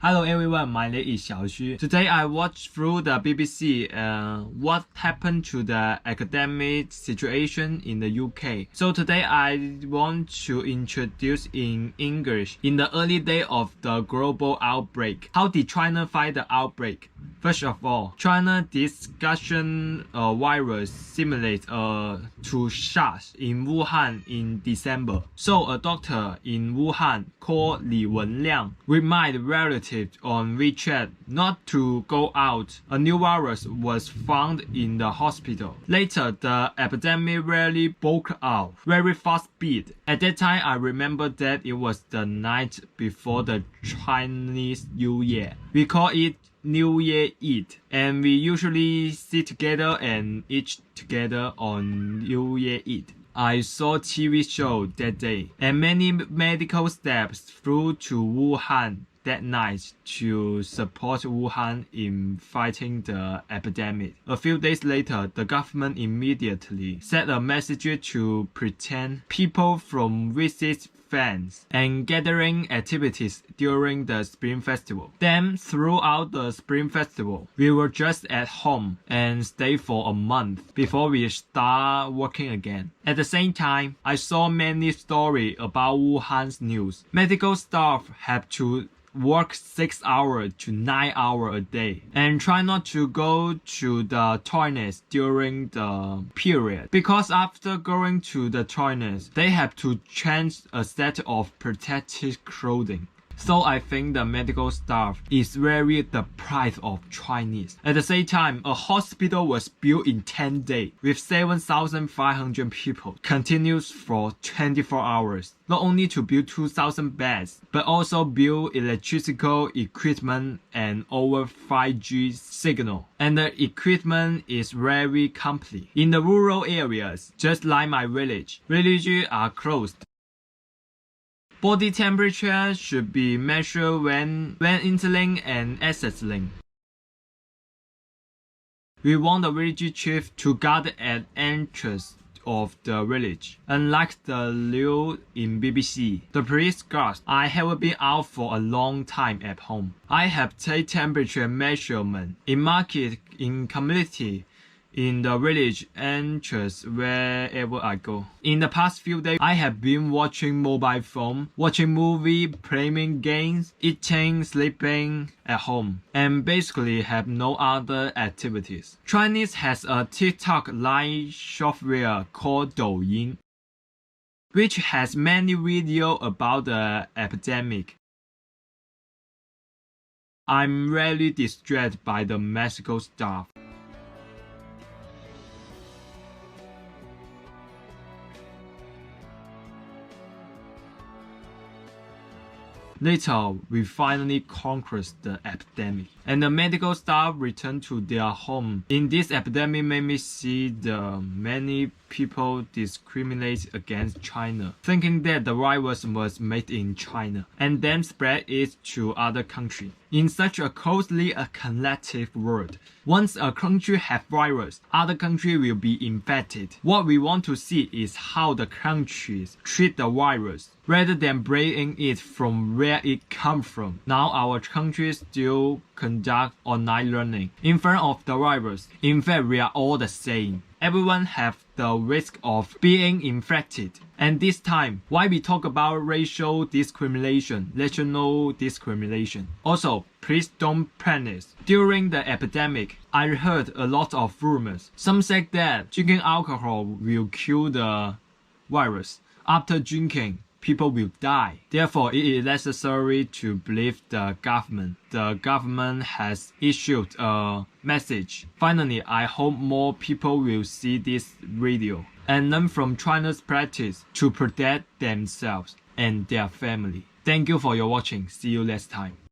Hello everyone, my name is Xiaoxu. Today I watched through the BBC what happened to the academic situation in the UK. So today I want to introduce in English in the early day of the global outbreak. How did China fight the outbreak? First of all, China discussion virus similar to SARS in Wuhan in December. So a doctor in Wuhan called Li Wenliang reminded relatives on WeChat not to go out. A new virus was found in the hospital. Later, the epidemic really broke out very fast speed. At that time, I remember that it was the night before the Chinese New Year. We call it New Year Eve, and we usually sit together and eat together on New Year Eve. I saw TV show that day, and many medical staff flew to Wuhan that night to support Wuhan in fighting the epidemic. A few days later, the government immediately sent a message to pretend people from visit fans and gathering activities during the Spring Festival. Then, throughout the Spring Festival, we were just at home and stayed for a month before we start working again. At the same time, I saw many stories about Wuhan's news. Medical staff have to work 6 hours to 9 hours a day and try not to go to the toilets during the period, because after going to the toilets they have to change a set of protective clothing. So I think the medical staff is very the pride of Chinese. At the same time, a hospital was built in 10 days with 7,500 people, continues for 24 hours. Not only to build 2,000 beds, but also build electrical equipment and over 5G signal. And the equipment is very complete. In the rural areas, just like my village, villages are closed. Body temperature should be measured when entering and exiting. We want the village chief to guard at entrance of the village. Unlike the Liu in BBC, the police guards, I have been out for a long time at home. I have taken temperature measurement in market, in community, in the village entrance wherever I go. In the past few days, I have been watching mobile phone, watching movie, playing games, eating, sleeping at home, and basically have no other activities. Chinese has a TikTok-like software called Douyin, which has many videos about the epidemic. I'm really distressed by the medical staff. Later, we finally conquered the epidemic, and the medical staff returned to their home. In this epidemic made me see the many people discriminate against China, thinking that the virus was made in China, and then spread it to other countries. In such a closely collective world, once a country has virus, other countries will be infected. What we want to see is how the countries treat the virus, rather than blaming it from where it comes from. Now our country still conduct online learning in front of the virus. In fact, we are all the same. Everyone have the risk of being infected. And this time, why we talk about racial discrimination, national discrimination. Also, please don't panic. During the epidemic, I heard a lot of rumors. Some said that drinking alcohol will kill the virus. After drinking, people will die. Therefore, it is necessary to believe the government. The government has issued a message. Finally, I hope more people will see this video and learn from China's practice to protect themselves and their family. Thank you for your watching. See you next time.